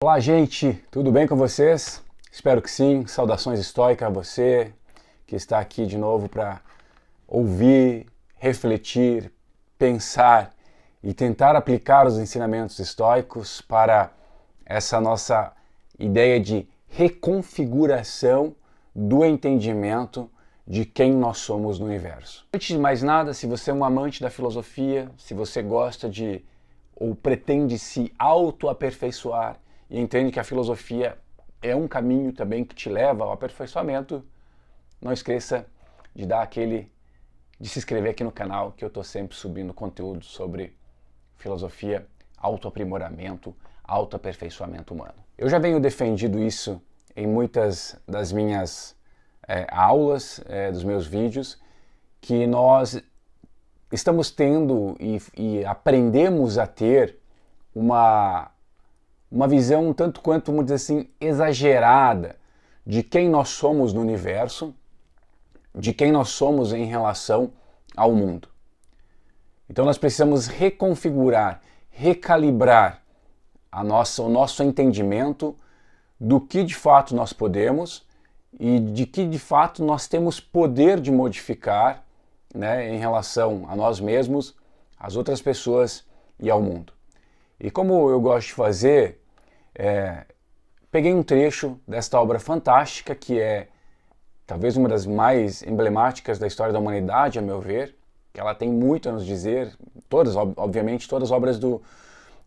Olá, gente, tudo bem com vocês? Espero que sim. Saudações estoicas a você que está aqui de novo para ouvir, refletir, pensar e tentar aplicar os ensinamentos estoicos para essa nossa ideia de reconfiguração do entendimento de quem nós somos no universo. Antes de mais nada, se você é um amante da filosofia, se você gosta de ou pretende se autoaperfeiçoar e entende que a filosofia é um caminho também que te leva ao aperfeiçoamento, não esqueça de se inscrever aqui no canal, que eu estou sempre subindo conteúdo sobre filosofia, autoaprimoramento, autoaperfeiçoamento humano. Eu já venho defendido isso em muitas das minhas aulas, dos meus vídeos, que nós estamos tendo e aprendemos a ter uma visão um tanto quanto, vamos dizer assim, exagerada de quem nós somos no universo, de quem nós somos em relação ao mundo. Então nós precisamos reconfigurar, recalibrar o nosso entendimento do que de fato nós podemos e de que de fato nós temos poder de modificar, né, em relação a nós mesmos, às outras pessoas e ao mundo. E como eu gosto de fazer, peguei um trecho desta obra fantástica, que é talvez uma das mais emblemáticas da história da humanidade, a meu ver, que ela tem muito a nos dizer, obviamente, todas as obras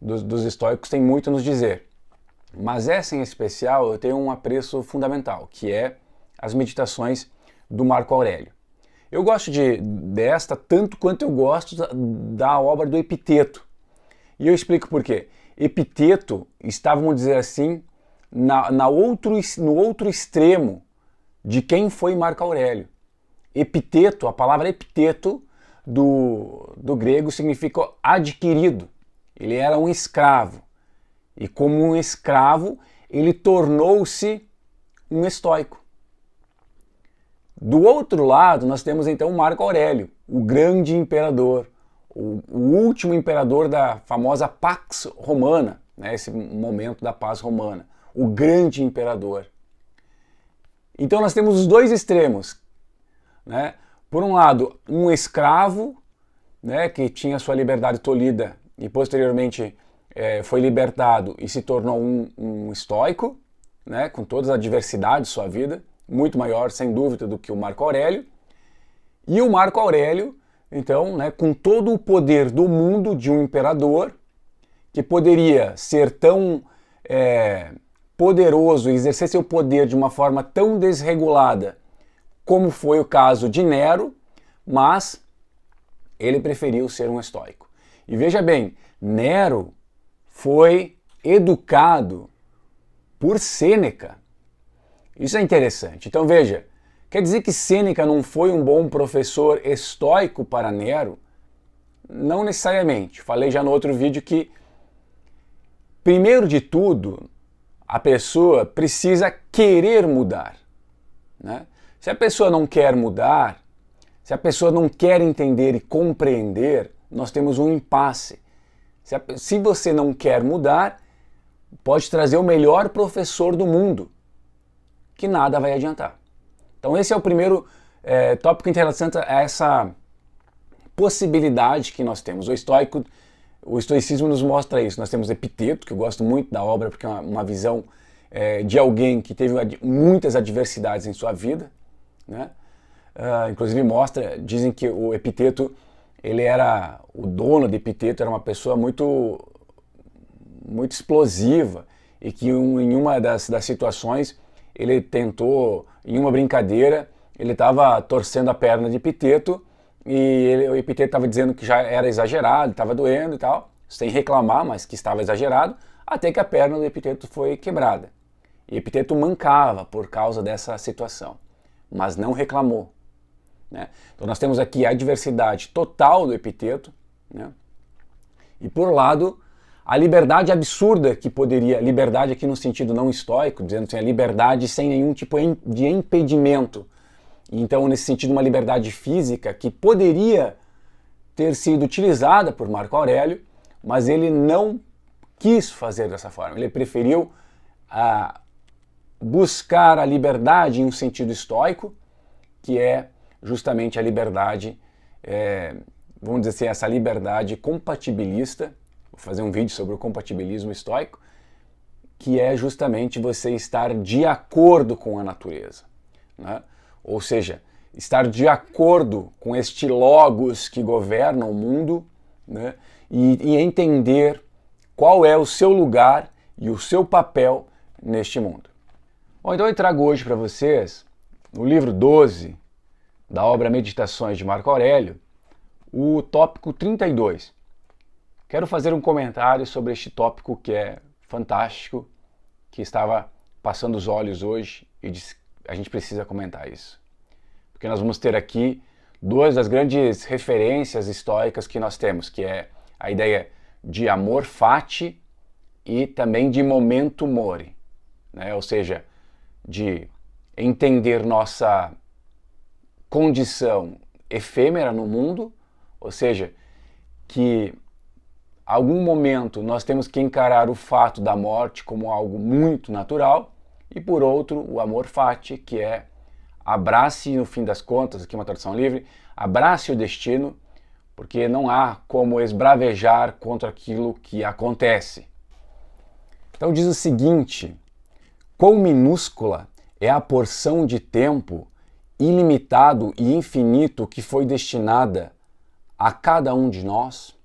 dos estoicos têm muito a nos dizer. Mas essa em especial eu tenho um apreço fundamental, que é as meditações do Marco Aurélio. Eu gosto desta tanto quanto eu gosto da obra do Epiteto. E eu explico por quê. Epiteto está, vamos dizer assim, no outro extremo de quem foi Marco Aurélio. Epiteto, a palavra epiteto do grego significa adquirido. Ele era um escravo. E como um escravo, ele tornou-se um estoico. Do outro lado, nós temos então Marco Aurélio, o grande imperador, o último imperador da famosa Pax Romana, né, esse momento da paz romana, o grande imperador. Então nós temos os dois extremos, né? Por um lado, um escravo, né, que tinha sua liberdade tolhida e posteriormente foi libertado e se tornou um estoico, né, com todas as adversidades de sua vida, muito maior, sem dúvida, do que o Marco Aurélio. E o Marco Aurélio, então, né, com todo o poder do mundo de um imperador, que poderia ser tão poderoso e exercer seu poder de uma forma tão desregulada como foi o caso de Nero, mas ele preferiu ser um estoico. E veja bem, Nero foi educado por Sêneca. Isso é interessante. Então veja, quer dizer que Sêneca não foi um bom professor estoico para Nero? Não necessariamente. Falei já no outro vídeo que, primeiro de tudo, a pessoa precisa querer mudar, né? Se a pessoa não quer mudar, se a pessoa não quer entender e compreender, nós temos um impasse. Se você não quer mudar, pode trazer o melhor professor do mundo, que nada vai adiantar. Então esse é o primeiro tópico interessante, essa possibilidade que nós temos. O estoicismo nos mostra isso. Nós temos Epiteto, que eu gosto muito da obra, porque é uma visão de alguém que teve muitas adversidades em sua vida, né? Inclusive dizem que o Epiteto, o dono de Epiteto era uma pessoa muito explosiva e que em uma das situações ele tentou, em uma brincadeira, ele estava torcendo a perna de Epiteto e o Epiteto estava dizendo que já era exagerado, estava doendo e tal, sem reclamar, mas que estava exagerado, até que a perna do Epiteto foi quebrada. E Epiteto mancava por causa dessa situação, mas não reclamou, né? Então nós temos aqui a adversidade total do Epiteto, né? E por lado, a liberdade absurda que poderia, liberdade aqui no sentido não estoico, dizendo assim, a liberdade sem nenhum tipo de impedimento. Então, nesse sentido, uma liberdade física que poderia ter sido utilizada por Marco Aurélio, mas ele não quis fazer dessa forma. Ele preferiu a buscar a liberdade em um sentido estoico, que é justamente a liberdade, vamos dizer assim, essa liberdade compatibilista. Vou fazer um vídeo sobre o compatibilismo estoico, que é justamente você estar de acordo com a natureza, né? Ou seja, estar de acordo com este logos que governa o mundo, né? E entender qual é o seu lugar e o seu papel neste mundo. Bom, então eu trago hoje para vocês, no livro 12 da obra Meditações de Marco Aurélio, o tópico 32. Quero fazer um comentário sobre este tópico que é fantástico, que estava passando os olhos hoje e a gente precisa comentar isso. Porque nós vamos ter aqui duas das grandes referências estoicas que nós temos, que é a ideia de amor fati e também de momento mori, né? Ou seja, de entender nossa condição efêmera no mundo, ou seja, que algum momento nós temos que encarar o fato da morte como algo muito natural, e por outro, o amor fati, que é abrace, no fim das contas, aqui uma tradução livre, abrace o destino, porque não há como esbravejar contra aquilo que acontece. Então diz o seguinte: quão minúscula é a porção de tempo ilimitado e infinito que foi destinada a cada um de nós?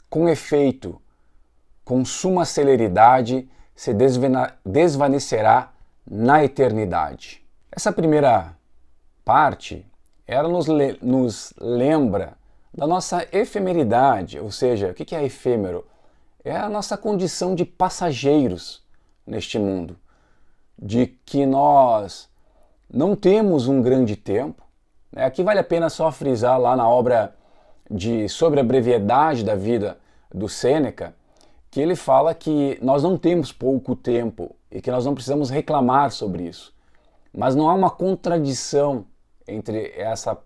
Com efeito, com suma celeridade se desvanecerá na eternidade. Essa primeira parte, ela nos lembra da nossa efemeridade, ou seja, o que é efêmero? É a nossa condição de passageiros neste mundo, de que nós não temos um grande tempo. Aqui vale a pena só frisar lá na obra sobre a brevidade da vida do Sêneca, que ele fala que nós não temos pouco tempo e que nós não precisamos reclamar sobre isso. Mas não há uma contradição entre essa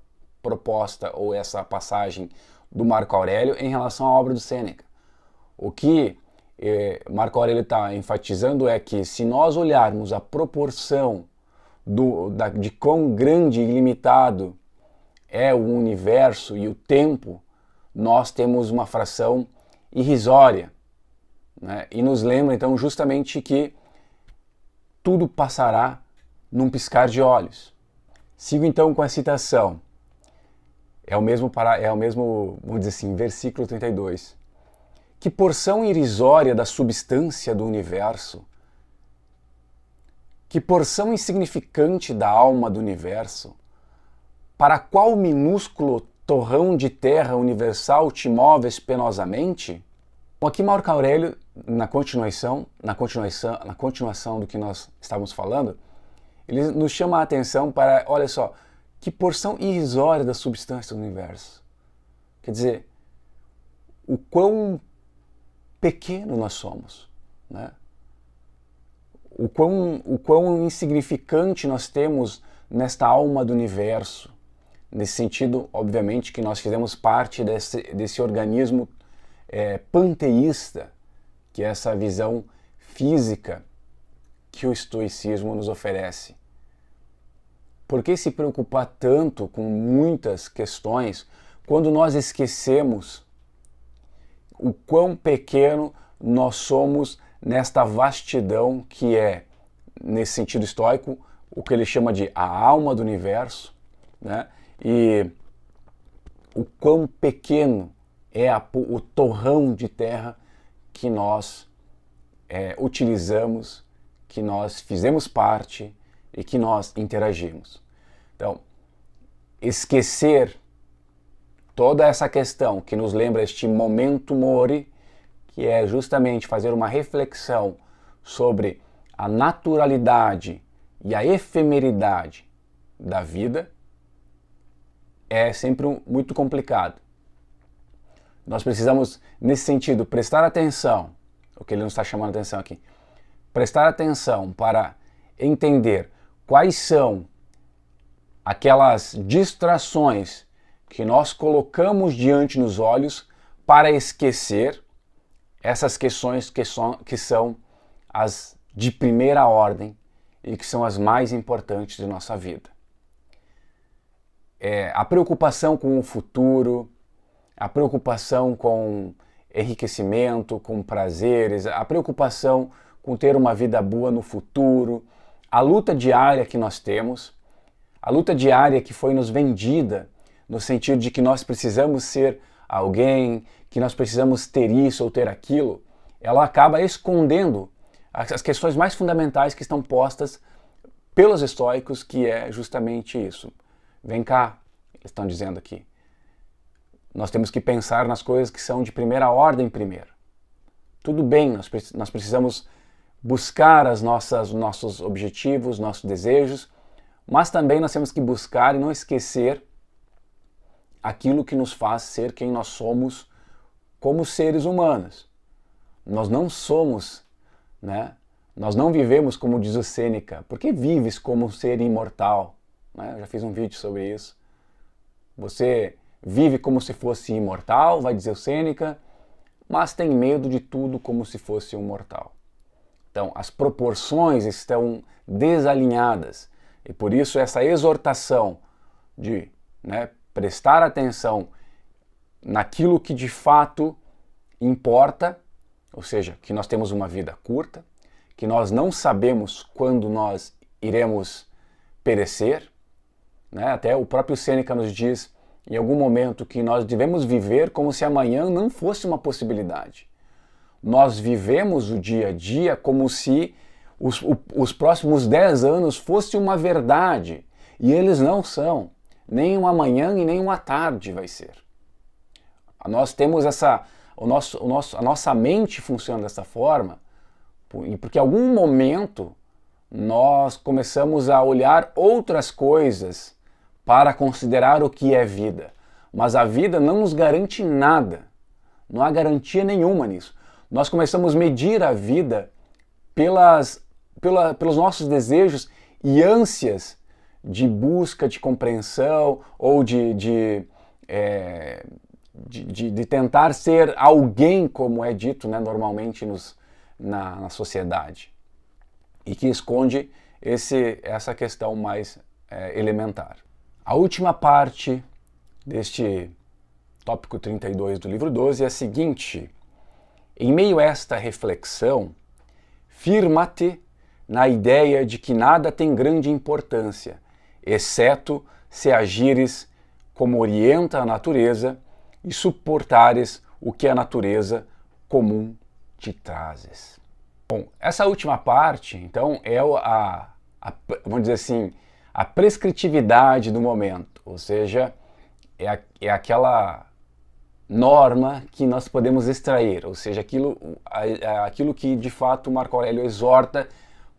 proposta ou essa passagem do Marco Aurélio em relação à obra do Sêneca. O que Marco Aurélio está enfatizando é que se nós olharmos a proporção de quão grande e ilimitado é o universo e o tempo, nós temos uma fração irrisória, né? E nos lembra então justamente que tudo passará num piscar de olhos. Sigo então com a citação. É o mesmo, vamos dizer assim, versículo 32. Que porção irrisória da substância do universo, que porção insignificante da alma do universo, para qual minúsculo torrão de terra universal te moves penosamente? Bom, aqui Marco Aurélio, na continuação do que nós estávamos falando, ele nos chama a atenção para, olha só, que porção irrisória da substância do universo. Quer dizer, o quão pequeno nós somos, né? O quão insignificante nós temos nesta alma do universo. Nesse sentido, obviamente, que nós fizemos parte desse organismo panteísta, que é essa visão física que o estoicismo nos oferece. Por que se preocupar tanto com muitas questões quando nós esquecemos o quão pequeno nós somos nesta vastidão que é, nesse sentido estoico, o que ele chama de a alma do universo, né? E o quão pequeno é o torrão de terra que nós utilizamos, que nós fizemos parte e que nós interagimos. Então, esquecer toda essa questão que nos lembra este momento mori, que é justamente fazer uma reflexão sobre a naturalidade e a efemeridade da vida, é sempre muito complicado. Nós precisamos, nesse sentido, prestar atenção, o que ele nos está chamando a atenção aqui, prestar atenção para entender quais são aquelas distrações que nós colocamos diante nos olhos para esquecer essas questões que são as de primeira ordem e que são as mais importantes de nossa vida. A preocupação com o futuro, a preocupação com enriquecimento, com prazeres, a preocupação com ter uma vida boa no futuro, a luta diária que nós temos, a luta diária que foi nos vendida no sentido de que nós precisamos ser alguém, que nós precisamos ter isso ou ter aquilo, ela acaba escondendo as questões mais fundamentais que estão postas pelos estoicos, que é justamente isso. Vem cá, eles estão dizendo aqui. Nós temos que pensar nas coisas que são de primeira ordem primeiro. Tudo bem, nós precisamos buscar os nossos objetivos, nossos desejos, mas também nós temos que buscar e não esquecer aquilo que nos faz ser quem nós somos como seres humanos. Nós não somos, né? Nós não vivemos como diz o Sêneca. Por que vives como um ser imortal? Né? Eu já fiz um vídeo sobre isso. Você vive como se fosse imortal, vai dizer o Sêneca, mas tem medo de tudo como se fosse um mortal. Então, as proporções estão desalinhadas e por isso essa exortação de, né, prestar atenção naquilo que de fato importa, ou seja, que nós temos uma vida curta, que nós não sabemos quando nós iremos perecer, né? Até o próprio Sêneca nos diz em algum momento que nós devemos viver como se amanhã não fosse uma possibilidade. Nós vivemos o dia a dia como se os próximos 10 anos fosse uma verdade, e eles não são. Nem um amanhã e nem uma tarde vai ser. Nós temos a nossa mente funciona dessa forma, porque em algum momento nós começamos a olhar outras coisas para considerar o que é vida. Mas a vida não nos garante nada. Não há garantia nenhuma nisso. Nós começamos a medir a vida pelos nossos desejos e ânsias de busca de compreensão ou de tentar ser alguém, como é dito, né, normalmente na sociedade, e que esconde essa questão mais elementar. A última parte deste tópico 32 do livro 12 é a seguinte: em meio a esta reflexão, firma-te na ideia de que nada tem grande importância, exceto se agires como orienta a natureza e suportares o que a natureza comum te trazes. Bom, essa última parte, então, é vamos dizer assim, a prescritividade do momento, ou seja, é aquela norma que nós podemos extrair, ou seja, aquilo que de fato Marco Aurélio exorta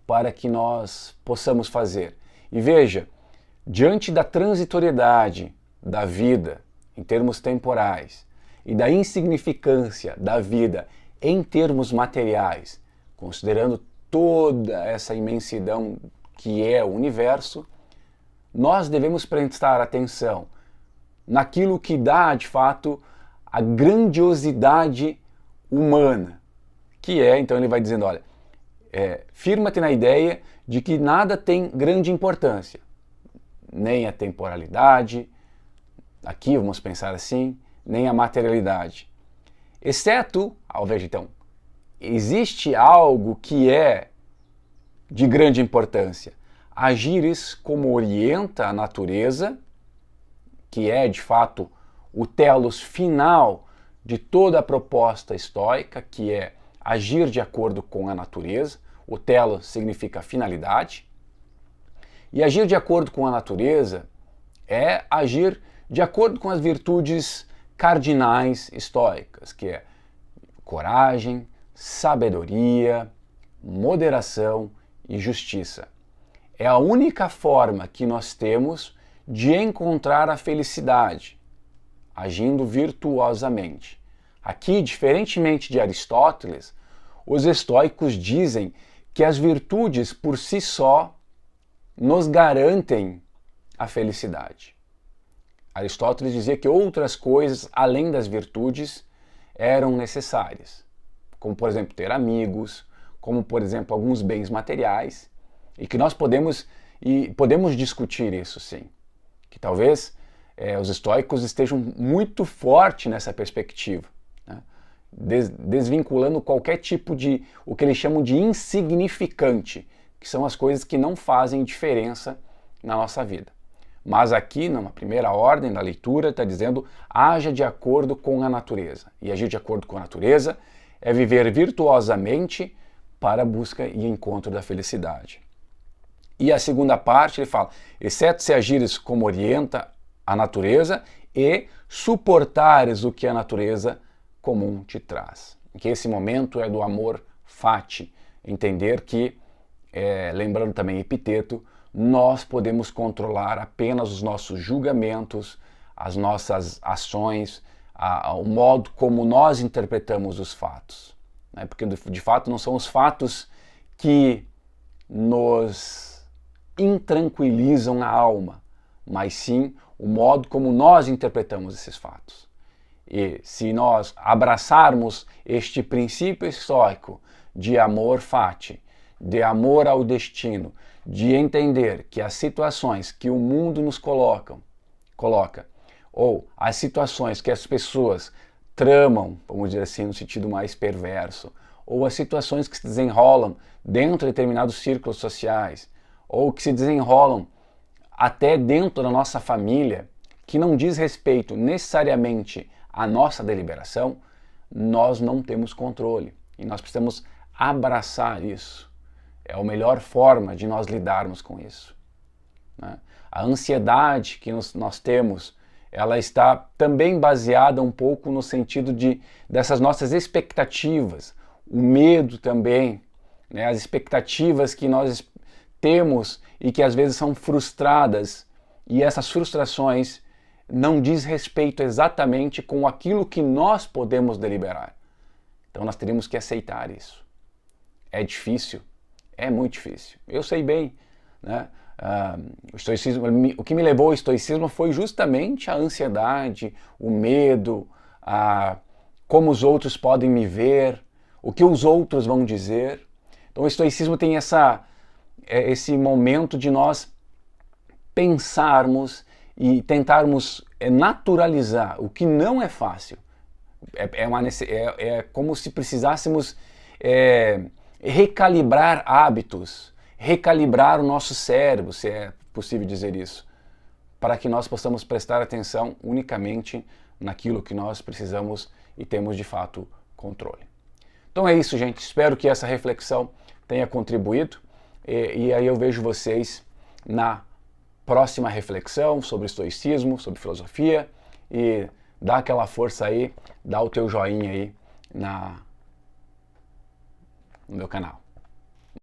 para que nós possamos fazer. E veja, diante da transitoriedade da vida em termos temporais e da insignificância da vida em termos materiais, considerando toda essa imensidão que é o universo, nós devemos prestar atenção naquilo que dá, de fato, a grandiosidade humana, que é, então ele vai dizendo, olha, firma-te na ideia de que nada tem grande importância, nem a temporalidade, aqui vamos pensar assim, nem a materialidade, exceto, veja então, existe algo que é de grande importância, agires como orienta a natureza, que é de fato o telos final de toda a proposta estoica, que é agir de acordo com a natureza. O telos significa finalidade. E agir de acordo com a natureza é agir de acordo com as virtudes cardinais estoicas, que é coragem, sabedoria, moderação e justiça. É a única forma que nós temos de encontrar a felicidade, agindo virtuosamente. Aqui, diferentemente de Aristóteles, os estoicos dizem que as virtudes por si só nos garantem a felicidade. Aristóteles dizia que outras coisas, além das virtudes, eram necessárias, como, por exemplo, ter amigos, como por exemplo alguns bens materiais, e que nós podemos discutir isso sim, que talvez os estoicos estejam muito forte nessa perspectiva, né? Desvinculando qualquer tipo de, o que eles chamam de insignificante, que são as coisas que não fazem diferença na nossa vida. Mas aqui, numa primeira ordem da leitura, está dizendo: haja de acordo com a natureza. E agir de acordo com a natureza é viver virtuosamente para a busca e encontro da felicidade. E a segunda parte, ele fala: exceto se agires como orienta a natureza e suportares o que a natureza comum te traz. Que esse momento é do amor fati, entender que, lembrando também Epiteto, nós podemos controlar apenas os nossos julgamentos, as nossas ações, o modo como nós interpretamos os fatos, né? Porque de fato não são os fatos que nos intranquilizam a alma, mas sim o modo como nós interpretamos esses fatos. E se nós abraçarmos este princípio estoico de amor fati, de amor ao destino, de entender que as situações que o mundo nos coloca, ou as situações que as pessoas tramam, vamos dizer assim, no sentido mais perverso, ou as situações que se desenrolam dentro de determinados círculos sociais, ou que se desenrolam até dentro da nossa família, que não diz respeito necessariamente à nossa deliberação, nós não temos controle. E nós precisamos abraçar isso. É a melhor forma de nós lidarmos com isso, né? A ansiedade que nós temos, ela está também baseada um pouco no sentido dessas nossas expectativas, o medo também, né? As expectativas que nós temos e que às vezes são frustradas, e essas frustrações não diz respeito exatamente com aquilo que nós podemos deliberar. Então nós teríamos que aceitar isso. É difícil, é muito difícil. Eu sei bem, né? O estoicismo, o que me levou ao estoicismo foi justamente a ansiedade, o medo, como os outros podem me ver, o que os outros vão dizer. Então o estoicismo tem esse momento de nós pensarmos e tentarmos naturalizar, o que não é fácil. É como se precisássemos recalibrar hábitos, recalibrar o nosso cérebro, se é possível dizer isso, para que nós possamos prestar atenção unicamente naquilo que nós precisamos e temos de fato controle. Então é isso, gente. Espero que essa reflexão tenha contribuído e aí eu vejo vocês na próxima reflexão sobre estoicismo, sobre filosofia, e dá aquela força aí, dá o teu joinha aí no meu canal.